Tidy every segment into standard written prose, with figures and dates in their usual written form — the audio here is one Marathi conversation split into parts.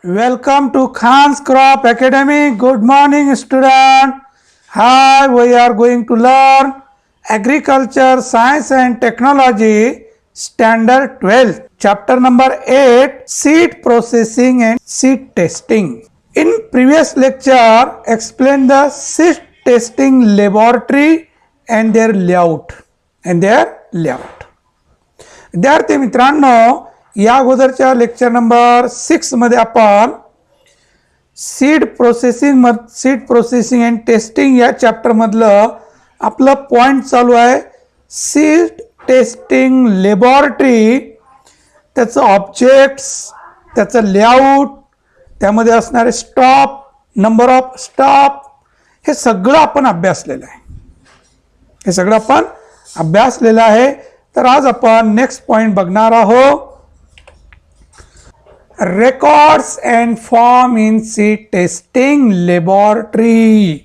Welcome to Khan's Crop Academy. Good morning, student. Hi, we are going to learn Agriculture, Science and Technology, Standard 12, Chapter number 8, Seed Processing and Seed Testing. In previous lecture, explain the seed testing laboratory and their layout. विद्यार्थी मित्रांनो, या अगोदरच्या लेक्चर नंबर 6 मध्ये आपण सीड प्रोसेसिंग अँड टेस्टिंग या चॅप्टर मधलं आपलं पॉइंट चालू आहे. सीड टेस्टिंग लॅबोरेटरी, त्याचं ऑब्जेक्ट्स, त्याचं लेआउट, त्यामध्ये असणारे स्टॉप, नंबर ऑफ स्टॉप, हे सगळं आपण अभ्यासलेलं आहे. तर आज आपण नेक्स्ट पॉइंट बघणार आहोत. Records and form in seed testing laboratory.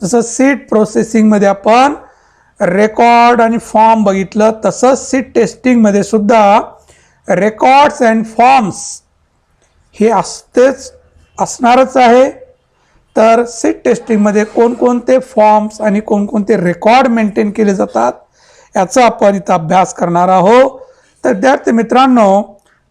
जसं सीड प्रोसेसिंग मध्ये आपण रेकॉर्ड आणि फॉर्म बघितलं, तसंच सीड टेस्टिंग मध्ये सुद्धा रेकॉर्ड्स अँड फॉर्म्स हे असणारच आहे. तर सीड टेस्टिंग मध्ये कोणकोणते फॉर्म्स आणि कोणकोणते रेकॉर्ड मेंटेन केले जातात याचा आपण इथं अभ्यास करणार आहोत. तर विद्यार्थी मित्रांनो,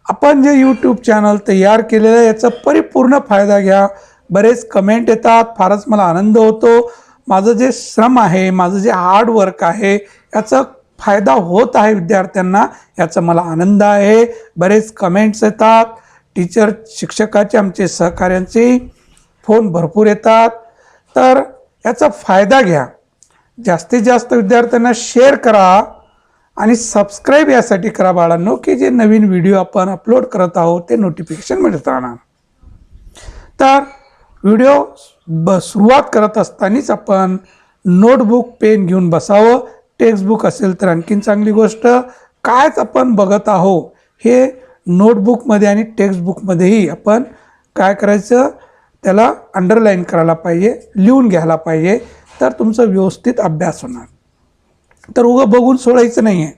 आपण जे यूट्यूब चॅनल तयार केलेलं आहे याचा परिपूर्ण फायदा घ्या. बरेच कमेंट येतात, फारच मला आनंद होतो. माझं जे श्रम आहे, माझं जे हार्ड वर्क आहे, याचा फायदा होत आहे विद्यार्थ्यांना, याचा मला आनंद आहे. बरेच कमेंट्स येतात, टीचर शिक्षकाचे, आमचे सहकार्यांचे फोन भरपूर येतात. तर याचा फायदा घ्या, जास्तीत जास्त विद्यार्थ्यांना शेअर करा आणि सबस्क्राईब यासाठी करा बाळांनो, की जे नवीन व्हिडिओ आपण अपलोड करत आहोत ते नोटिफिकेशन मिळत राहणार. तर व्हिडिओ सुरुवात करत असतानाच आपण नोटबुक पेन घेऊन बसावं. टेक्स्टबुक असेल तर आणखीन चांगली गोष्ट. कायच आपण बघत आहोत हे नोटबुकमध्ये आणि टेक्स्टबुकमध्येही आपण काय करायचं, त्याला अंडरलाईन करायला पाहिजे, लिहून घ्यायला पाहिजे. तर तुमचा व्यवस्थित अभ्यास होणार. तर उगं बघून सोडायचं नाही आहे,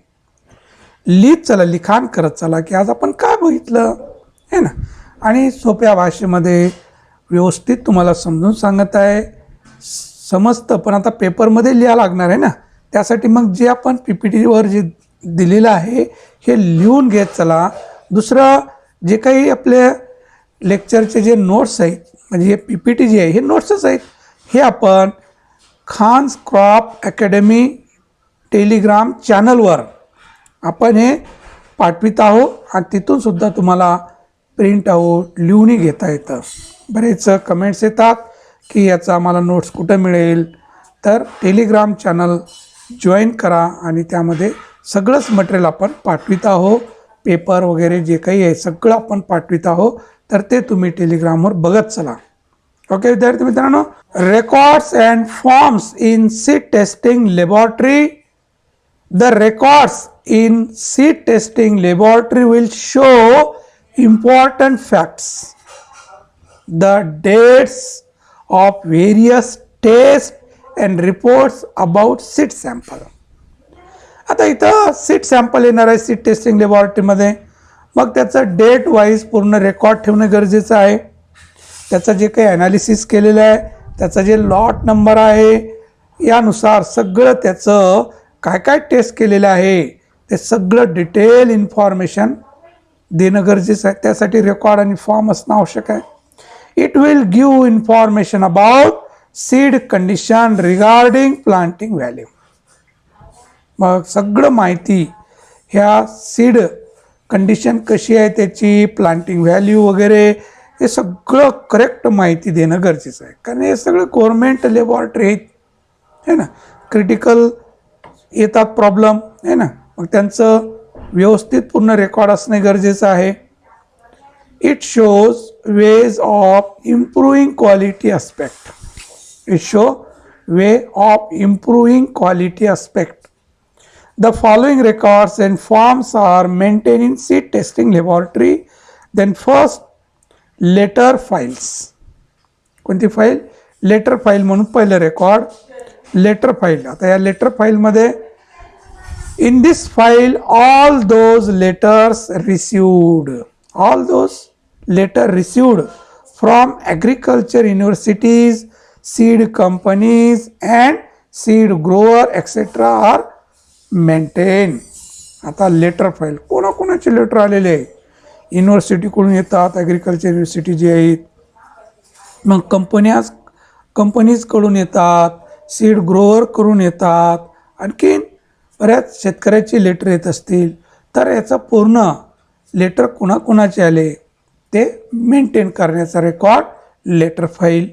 लिहित चला, लिखाण करत चला की आज आपण काय बघितलं आहे ना. आणि सोप्या भाषेमध्ये व्यवस्थित तुम्हाला समजून सांगत आहे, समजतं. पण आता पेपरमध्ये लिहा लागणार आहे ना, त्यासाठी मग जे आपण PPTवर जे दिलेलं आहे हे लिहून घेत चला. दुसरं, जे काही आपल्या लेक्चरचे जे नोट्स आहेत, म्हणजे हे PPT जे आहे हे नोट्सच आहेत, हे आपण खान्स क्रॉप अकॅडमी टेलिग्राम चॅनलवर आपण हे पाठवित आहोत. आणि तिथून सुद्धा तुम्हाला प्रिंट आऊट लिहूनही घेता येतं. बरेच कमेंट्स येतात की याचा आम्हाला नोट्स कुठं मिळेल. तर टेलिग्राम चॅनल जॉईन करा आणि त्यामध्ये सगळंच मटेरियल आपण पाठवित आहोत. पेपर वगैरे जे काही आहे सगळं आपण पाठवित आहोत. तर ते तुम्ही टेलिग्रामवर बघत चला. ओके विद्यार्थी मित्रांनो, records and forms in seed testing laboratory. The records in seed testing laboratory will show important facts, the dates of various tests and reports about seed sample. आता इथं सीड सॅम्पल येणार आहे सीड टेस्टिंग लॅबोरेटरीमध्ये. मग त्याचं डेट वाईज पूर्ण रेकॉर्ड ठेवणं गरजेचं आहे. त्याचं जे काही ॲनालिसिस केलेलं आहे, त्याचा जे लॉट नंबर आहे, यानुसार सगळं त्याचं काय काय टेस्ट केलेलं आहे ते सगळं डिटेल इन्फॉर्मेशन देणं गरजेचं आहे. त्यासाठी रेकॉर्ड आणि फॉर्म असणं आवश्यक आहे. It will give information about seed condition regarding planting value. मग सगळं माहिती, ह्या सीड कंडिशन कशी आहे त्याची, प्लांटिंग व्हॅल्यू वगैरे, हे सगळं करेक्ट माहिती देणं गरजेचं आहे. कारण हे सगळं गव्हर्नमेंट लॅबोरेटरी आहेत है ना. क्रिटिकल येतात प्रॉब्लेम आहे ना, मग त्यांचं व्यवस्थित पूर्ण रेकॉर्ड असणे गरजेचं आहे. It shows ways of improving quality aspect. It show way of improving quality aspect. The following records and forms are maintain in seed testing laboratory. Then first, letter files. कोणती फाईल? लेटर फाईल म्हणून पहिलं रेकॉर्ड लेटर फाईल. आता या लेटर फाईलमध्ये in this file all those letters received, all those letter received from agriculture universities, seed companies and seed grower etc. are maintained. आता लेटर फाईल कोणाकोणाचे लेटर आलेले आहे, युनिव्हर्सिटीकडून येतात, ॲग्रिकल्चर युनिव्हर्सिटी जी आहेत, मग कंपनीजकडून येतात, सीड ग्रोवर करून येतात, आणखीन बऱ्याच शेतकऱ्याची लेटर येत असतील, तर याचं पूर्ण लेटर कुणाकुणाचे आले ते मेंटेन करण्याचा record letter file.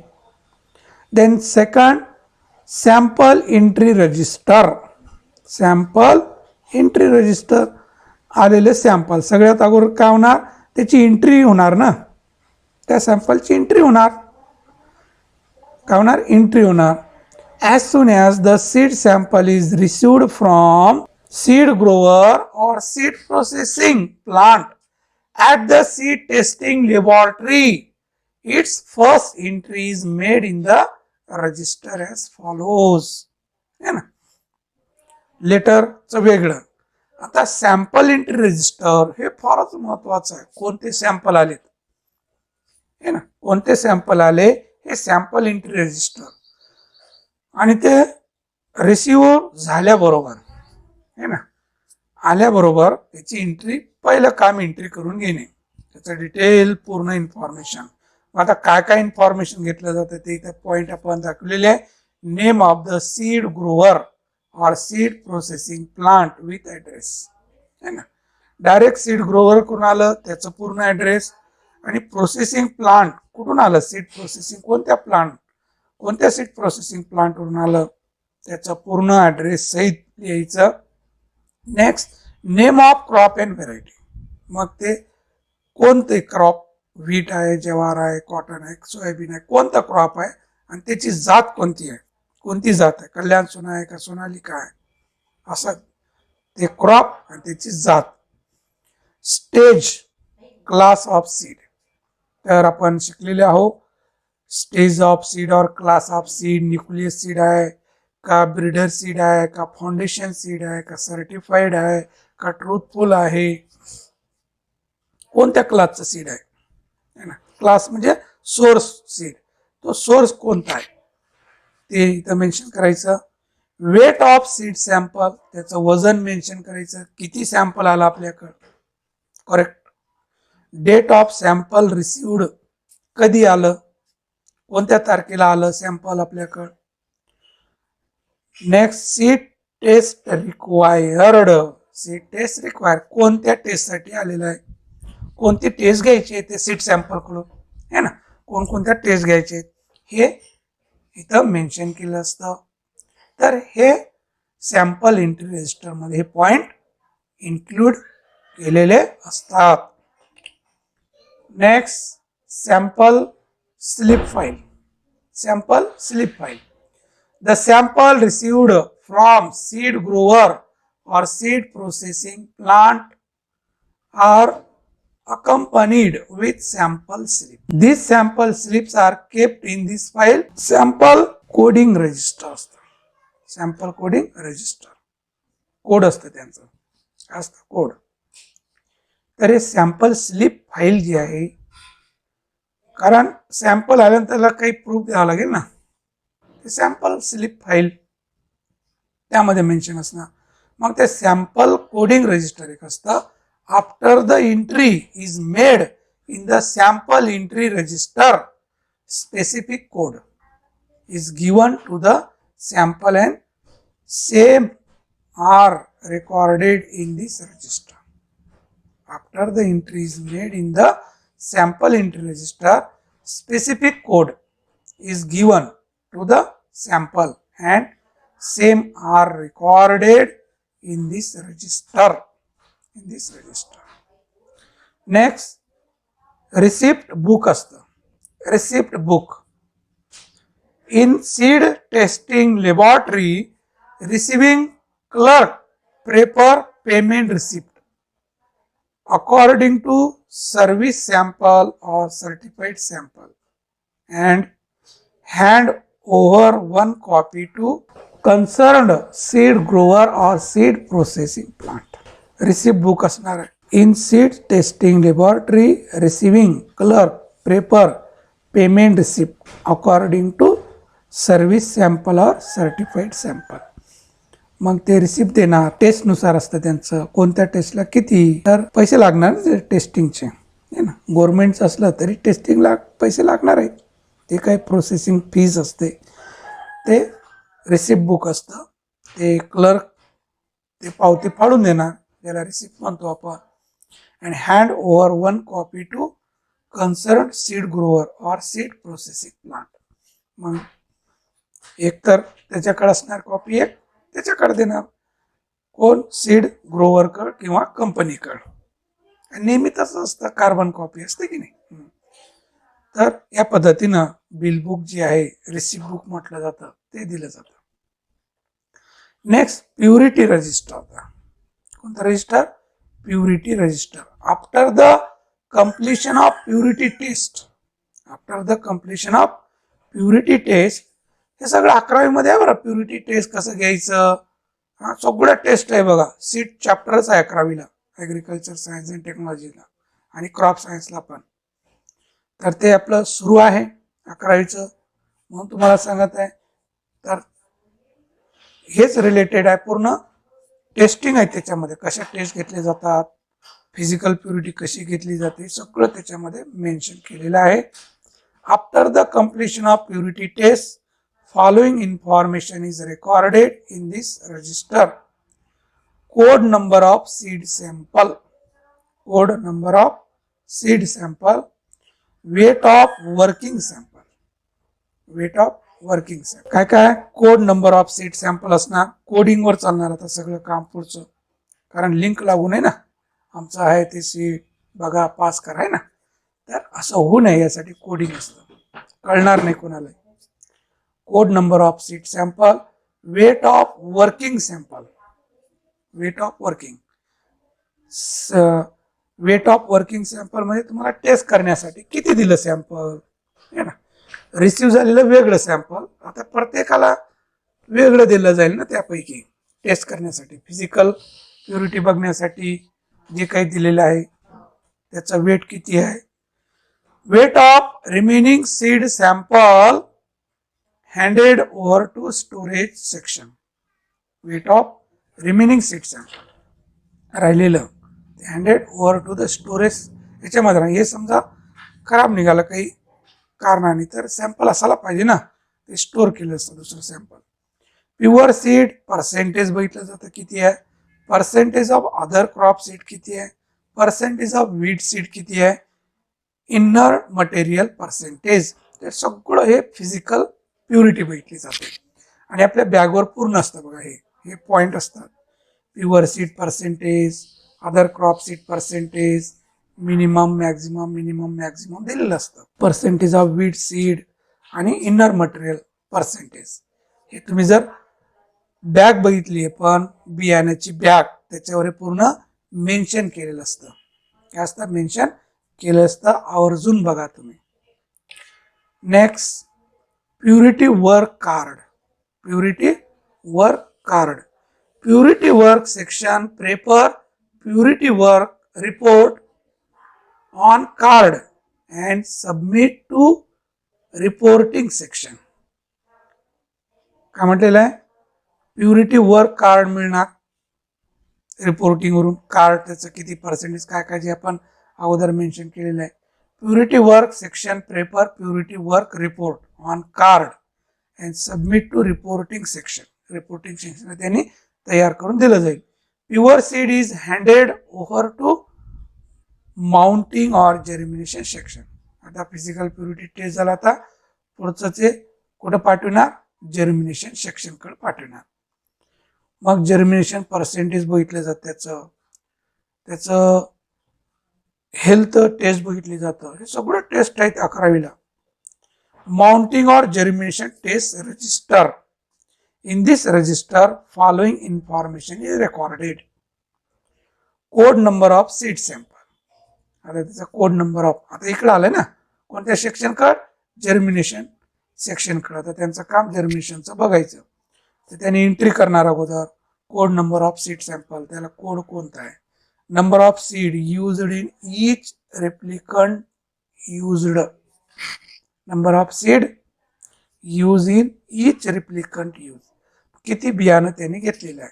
Then second, sample entry register. Sample entry register आलेले सॅम्पल सगळ्यात अगोदर काय होणार, त्याची एंट्री होणार ना, त्या सॅम्पलची एंट्री होणार, काय होणार, एंट्री होणार. As soon as the seed sample is received from seed grower और seed processing plant at the seed testing laboratory, its first entry is made in the register as follows. है ना, लेटरचं वेगळं. आता सॅम्पल एंट्री रजिस्टर हे फारच महत्वाचं आहे. कोणते सॅम्पल आलेत, हे ना, कोणते सॅम्पल आले हे सॅम्पल एंट्री रजिस्टर, आणि ते रिसिव्ह झाल्याबरोबर, हे ना, आल्याबरोबर त्याची एंट्री, पहिलं काम एंट्री करून घेणे, त्याचं डिटेल पूर्ण इन्फॉर्मेशन. आता काय काय इन्फॉर्मेशन घेतलं जातं ते इथे पॉईंट आपण दाखवलेले आहे. Name of the seed grower और seed processing plant with address, है ना, डायरेक्ट सीड ग्रोवर कुठून आलं त्याचं पूर्ण ॲड्रेस, आणि प्रोसेसिंग प्लांट कुठून आलं, सीड प्रोसेसिंग कोणत्या सीड प्रोसेसिंग प्लांटवरून आलं त्याचं पूर्ण ॲड्रेस सहित लिहायचं. Next, name of crop and variety. मग ते कोणते क्रॉप, व्हीट आहे, ज्वार आहे, कॉटन आहे, सोयाबीन आहे, कोणता क्रॉप आहे आणि त्याची जात कोणती आहे, कोणती जात आहे, कल्याण सोना आहे का सोनालिका आहे, असं ते क्रॉप आणि त्याची जात. Stage, class of seed. तर आपण शिकलेले आहोत स्टेज ऑफ सीड और class of seed. Nucleus seed आहे का, ब्रीडर सीड आहे का, फाउंडेशन सीड आहे का, सर्टिफाईड आहे का, ट्रूथफुल आहे, कोणत्या क्लासचं सीड आहे, है ना. क्लास म्हणजे सोर्स सीड, तो सोर्स कोणता आहे ते इथं मेन्शन करायचं. वेट ऑफ सीड सॅम्पल, त्याचं वजन मेन्शन करायचं, किती सॅम्पल आला आपल्याकडं, correct. Date of sample received, कधी आलं, कोणत्या तारखेला आलं सॅम्पल आपल्याकडं. Next, seed test required. Seed test required, कोणत्या टेस्टसाठी आलेलं आहे, कोणती टेस्ट घ्यायची आहे ते सीड सॅम्पल कडून, है ना, कोणकोणत्या टेस्ट घ्यायचे हे इथं मेन्शन केलं असतं. तर हे सॅम्पल एंट्री रजिस्टर मध्ये हे पॉइंट इन्क्लूड केलेले असतात. Next, sample slip file. Sample slip file, the sample received from seed grower और seed processing plant are accompanied with sample slip. These sample slips are kept in this file. Sample coding register असतं, सॅम्पल कोडिंग रजिस्टर, कोड असतं त्यांचं, असतं कोड. तर हे सॅम्पल स्लिप फाईल जी आहे, कारण सॅम्पल आल्यानंतर त्याला काही प्रूफ द्यावं लागेल ना, ते सॅम्पल स्लिप फाईल त्यामध्ये मेन्शन असणार. मग ते सॅम्पल कोडिंग रजिस्टर एक असतं. After the entry is made in the sample entry register, specific code is given to the sample and same are recorded in this register. After the entry is made in the sample entry register, specific code is given to the sample and same are recorded in this register. Next, receipt book असतं. receipt book in seed testing laboratory, receiving clerk prepare payment receipt according to service sample or certified sample and hand over one copy to concerned seed grower or seed processing plant. Receipt book असणार आहे. in seed testing laboratory receiving clerk prepare payment receipt according to service sample or certified sample. मग ते रिसिप्ट देणार टेस्टनुसार असतं त्यांचं, कोणत्या टेस्टला किती, तर पैसे लागणार ते टेस्टिंगचे आहे ना. गव्हर्नमेंटचं असलं तरी टेस्टिंगला पैसे लागणार आहेत, ते काही प्रोसेसिंग फीज असते. ते रिसिप्ट बुक असतं, ते क्लर्क ते पावती फाडून देणार, त्याला रिसिप्ट म्हणतो आपण. And hand over 1 copy to concern seed grower or seed processing plant. मग एक तर त्याच्याकडे असणार कॉपी, एक त्याच्याकडे देणार, कोण, सीड ग्रोवरकडे किंवा कंपनीकडे. नेहमी तसं असतं, कार्बन कॉपी असते की नाही. तर या पद्धतीनं बिल बुक जी आहे, रिसिप्ट बुक म्हटलं जातं, ते दिलं जातं. नेक्स्ट प्युरिटी रजिस्टर होता. कोणता register? Purity register. After the completion of purity test, after the completion of purity test, हे सगळं 11वी मध्ये आहे बरं. प्युरिटी टेस्ट कसं घ्यायचं, हा सगळं टेस्ट आहे बघा. सीट चॅप्टरच आहे 11वीला, ॲग्रिकल्चर सायन्स अँड टेक्नॉलॉजीला आणि क्रॉप सायन्सला पण. तर ते आपलं सुरू आहे 11वीचं, म्हणून तुम्हाला सांगत आहे. तर हेच रिलेटेड आहे, पूर्ण टेस्टिंग आहे त्याच्यामध्ये, कशा टेस्ट घेतले जातात, फिजिकल प्युरिटी कशी घेतली जाते, सगळं त्याच्यामध्ये मेन्शन केलेलं आहे. After the completion of purity test following information is recorded in this register. Code number of seed sample, code number of seed sample, weight of working sample, weight of working sample. काय काय code number of seed sample असणार, कोडिंग वर चालणार आता सगळं काम पुढचं, कारण लिंक लागू नये ना, आमचं आहे ते सीड बघा पास कराय ना, तर असं होऊ नये यासाठी कोडिंग असतं, कळणार नाही कोणाला. Code number of seed sample, weight of working sample, weight of working, weight of working sample म्हणजे तुम्हाला टेस्ट करण्यासाठी किती दिलं सॅम्पल आहे ना. रिसिव्ह झालेलं वेगळं सॅम्पल, आता प्रत्येकाला वेगळं दिलं जाईल ना त्यापैकी टेस्ट करण्यासाठी. फिजिकल प्युरिटी बघण्यासाठी जे काही दिलेलं आहे त्याचा वेट किती आहे. Weight of remaining seed sample handed over to storage section, weight of remaining seed sample राहिलेलं handed over to the storage. याच्यामध्ये हे समजा खराब निघालं काही कारणाने, तर सॅम्पल असायला पाहिजे ना, ते स्टोअर केलं असतं दुसरं सॅम्पल. प्युअर सीड पर्सेंटेज बघितलं जातं किती आहे, percentage of other crop seed किती आहे, पर्सेंटेज ऑफ वीट सीड किती आहे, इनर मटेरियल पर्सेंटेज, ते सगळं हे फिजिकल प्युरिटी बघितली जाते. आणि आपल्या बॅगवर पूर्ण असतं बघा, हे पॉइंट असतात. Pure seed percentage, other crop seed percentage, minimum maximum दिलेलं असतं. पर्सेंटेज ऑफ वीट सीड आणि इनर मटेरियल पर्सेंटेज, हे तुम्ही जर बॅग बघितली पण बियाण्याची बॅग, त्याच्यावर पूर्ण मेन्शन केलेलं असतं. काय असतं मेन्शन केलं असतं, आवर्जून बघा तुम्ही. Next purity work card, purity work card, purity work section prepare purity work report on card and submit to reporting section. काय म्हटलेलं आहे, प्युरिटी वर्क कार्ड मिळणार रिपोर्टिंग वरून, कार्ड त्याचं किती पर्सेंटेज काय काय जे आपण अगोदर मेन्शन केलेलं आहे. Purity work section prepare purity work report on card and submit to reporting section, reporting section त्यांनी तयार करून दिलं जाईल. Pure seed is handed over to mounting or germination section. आता फिजिकल प्युरिटी टेस्ट झाला, आता पुढचं ते कुठं पाठवणार, जर्मिनेशन सेक्शन कडे पाठवणार. मग जर्मिनेशन पर्सेंटेज बघितलं जातं, त्याचं हेल्थ टेस्ट बघितली जातं, हे सगळं टेस्ट आहेत 11वीला. माउंटिंग और germination test register, in this register following information is recorded. Code number of seed sample, आता त्याचा कोड नंबर ऑफ, आता इकडे आलंय ना कोणत्या सेक्शन कड, जर्मिनेशन सेक्शन कड. आता त्यांचं काम जर्मिनेशनचं बघायचं, तर त्यांनी एंट्री करणार अगोदर code number of seed sample, त्याला कोड कोणता आहे, number of seed used in each replicant used, number of seed used in each replicant used, किती बियाणं त्यांनी घेतलेलं आहे.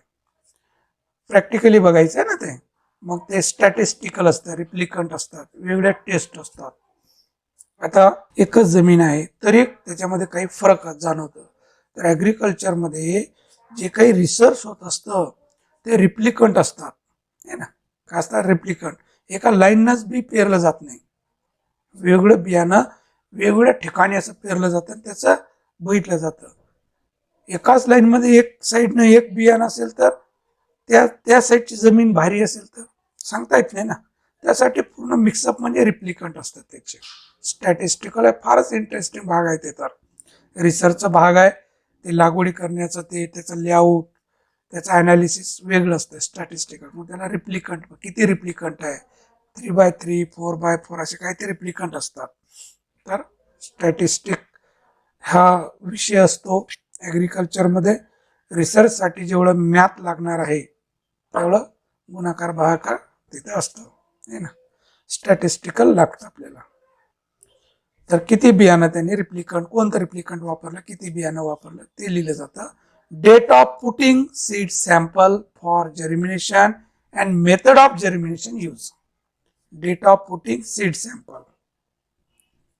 प्रॅक्टिकली बघायचं आहे ना ते. मग ते स्टॅटिस्टिकल असतं, रिप्लिकंट असतात, वेगवेगळ्या टेस्ट असतात. आता एकच जमीन आहे तरी त्याच्यामध्ये काही फरक जाणवतं. तर ॲग्रिकल्चरमध्ये जे काही रिसर्च होत असतं ते रिप्लिकंट असतात, है ना. काय असतात रिप्लिकंट. एका लाईननंच बी पेरलं जात नाही, वेगळं बियाणं वेगवेगळ्या ठिकाणी असं पेरलं जातं, त्याचं बघितलं जातं. एकाच लाईनमध्ये एक साईडनं एक बियाणं असेल तर त्या साईडची जमीन भारी असेल तर सांगता येत नाही ना. त्यासाठी पूर्ण मिक्सअप म्हणजे रिप्लिकंट असतात त्याचे. स्टॅटिस्टिकल आहे, फारच इंटरेस्टिंग भाग आहे ते. तर रिसर्चचा भाग आहे, ते लागवडी करण्याचं, त्याचं लेआउट, त्याचं ॲनालिसिस वेगळं असतं स्टॅटिस्टिकल. मग त्याला रिप्लिकंट, किती रिप्लिकंट आहे, 3x3, 4x4 असे काही ते रिप्लिकंट असतात. तर स्टॅटिस्टिक हा विषय असतो ॲग्रिकल्चरमध्ये. रिसर्चसाठी जेवढं मॅथ लागणार आहे तेवढं गुणाकार भागाकार तिथे असतं, है ना. स्टॅटिस्टिकल लागतं आपल्याला. तर किती बियाणं त्यांनी रिप्लिकंट, कोणतं रिप्लिकंट वापरलं, किती बियाणं वापरलं ते लिहिलं जातं. Date of putting seed sample for germination and method of germination use. Date of putting seed sample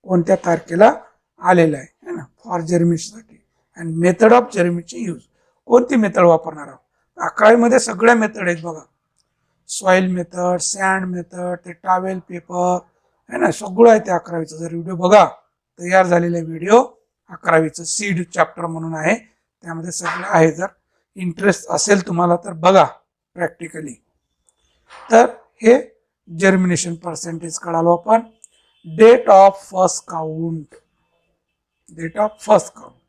कोणत्या तारखेला आलेलं आहे ना फॉर जर्मिनेशनसाठी, and method of germination use, कोणती मेथड वापरणार आहोत. 11वीमध्ये सगळ्या मेथड आहेत बघा. सॉइल मेथड, सँड मेथड, ते टावेल पेपर आहे ना, सगळं आहे ते 11वीचं. जर व्हिडिओ बघा, तयार झालेला व्हिडिओ 11वीचं सीड चॅप्टर म्हणून आहे, त्यामध्ये सगळं आहे. जर इंटरेस्ट असेल तुम्हाला तर बघा प्रॅक्टिकली. तर हे जर्मिनेशन पर्सेंटेज कळालो आपण. Date of first count, date of first count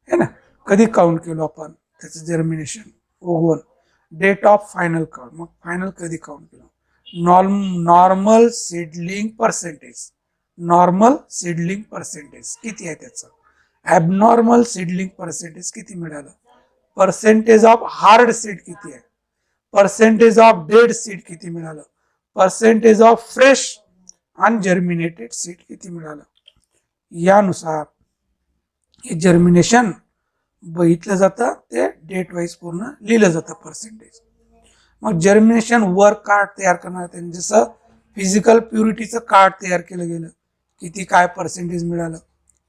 है ना, कधी काउंट केलो आपण त्याचं जर्मिनेशन उगवून. डेट ऑफ फायनल काउंट, मग फायनल कधी काउंट केलं. Normal seedling percentage, normal seedling percentage किती आहे त्याचं. ॲबनॉर्मल सीडलिंग पर्सेंटेज किती मिळालं. पर्सेंटेज ऑफ हार्ड सीड किती आहे. पर्सेंटेज ऑफ डेड सीड किती मिळालं. पर्सेंटेज ऑफ फ्रेश अनजर्मिनेटेड सीड किती मिळालं. यानुसार हे जर्मिनेशन बघितलं जातं, ते डेट वाईज पूर्ण लिहिलं जातं पर्सेंटेज. मग जर्मिनेशन वर्क कार्ड तयार करणार त्यांनी, जसं फिजिकल प्युरिटीचं कार्ड तयार केलं गेलं, किती काय पर्सेंटेज मिळालं,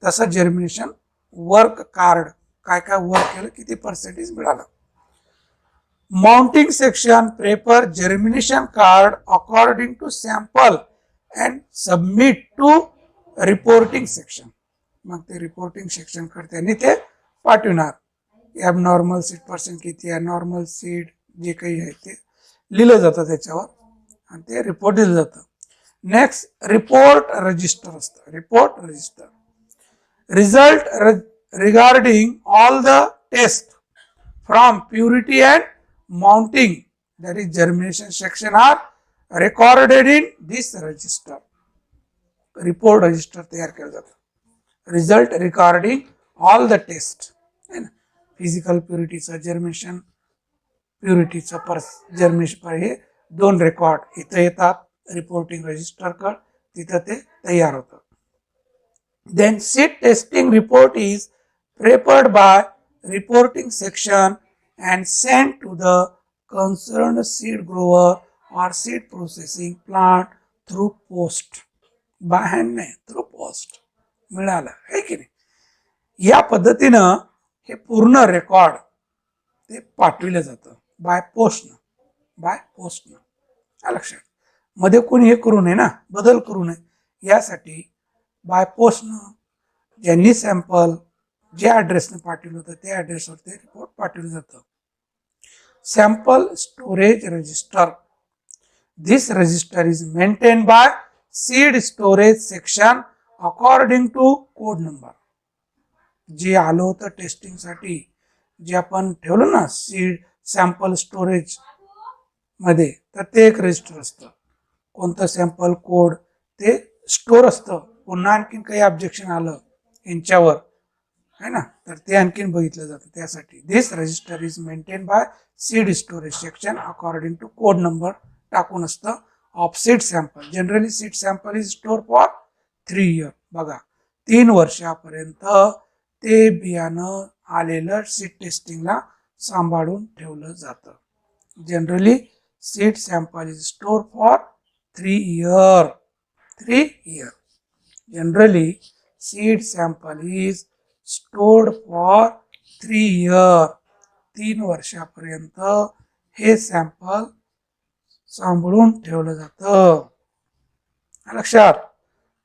तसं जर्मिनेशन वर्क कार्ड, काय काय वर्क केलं, किती पर्सेंटेज मिळालं. Mounting section prepare germination card according to sample and submit to reporting section. मग ते रिपोर्टिंग सेक्शन कडे त्यांनी ते पाठवणार. ॲबनॉर्मल सीड पर्सेंट किती आहे, नॉर्मल सीड जे काही आहे ते लिहिलं जातं त्याच्यावर आणि ते रिपोर्ट दिलं जातं. नेक्स्ट रिपोर्ट रजिस्टर असतं. Report register, result regarding all the test from purity and mounting, that is germination section, are recorded in this register. Report register तयार केलं जातं. Result regarding all the test है ना, फिजिकल प्युरिटीचं, जर्मिनेशन प्युरिटीचं, जर्मिनेशन, हे दोन रेकॉर्ड इथं येतात रिपोर्टिंग रजिस्टरकडे, तिथं ते तयार होतं. Then seed testing report is prepared by reporting section and send to the concerned seed grower और seed processing plant through post. By hand नाही, थ्रू पोस्ट मिळालं आहे की नाही. या पद्धतीनं हे पूर्ण रेकॉर्ड ते पाठविलं जातं बाय पोस्टनं, बाय पोस्टनं. लक्षात, मध्ये कोणी हे करू नये ना, बदल करू नये, यासाठी बाय पोस्टनं ज्यांनी सॅम्पल ज्या ॲड्रेसनं पाठवलं होतं त्या ॲड्रेसवर ते रिपोर्ट पाठवलं जातं. Sample storage register, this register is maintain by seed storage section according to code number. जे आलं होतं टेस्टिंगसाठी, जे आपण ठेवलं ना सीड सॅम्पल स्टोरेज मध्ये, तर ते एक रजिस्टर असतं. कोणतं सॅम्पल कोड ते स्टोर असतं. पुन्हा आणखीन काही ऑब्जेक्शन आलं यांच्यावर है ना. तर ते आणखीन बघितलं जातं. त्यासाठी this register is maintain by seed storage section according to code number टाकून असतं of seed sample. Generally seed sample is store for 3 year. बघा 3 वर्षापर्यंत ते बियाणं आलेलं सीड टेस्टिंगला सांभाळून ठेवलं जातं. Generally seed sample is store for 3 year. 3 year. Generally, seed sample is stored for 3 years. 3 वर्षापर्यंत हे सॅम्पल सांभाळून ठेवलं जातं. लक्षात.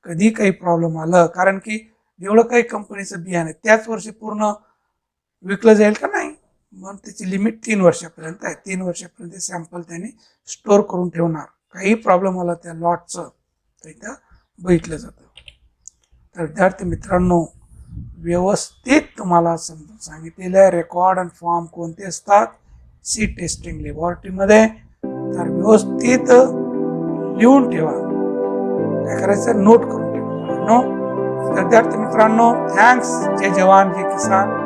कधी काही प्रॉब्लेम आलं, कारण की जेवढं काही कंपनीचं बियाणं आहे त्याच वर्षी पूर्ण विकलं जाईल का नाही, मग त्याची लिमिट 3 वर्षापर्यंत आहे. 3 वर्षापर्यंत सॅम्पल त्यांनी स्टोअर करून ठेवणार. काही प्रॉब्लेम आला त्या लॉटचं तर इथं बघितलं जातं. तर विद्यार्थी मित्रांनो, व्यवस्थित तुम्हाला समजून सांगितलेलं आहे रेकॉर्ड आणि फॉर्म कोणते असतात सीड टेस्टिंग लॅबोरेटरीमध्ये. तर व्यवस्थित लिहून ठेवा. काय करायचं, नोट करून ठेवा. विद्यार्थी मित्रांनो, थँक्स. जय जवान जय किसान.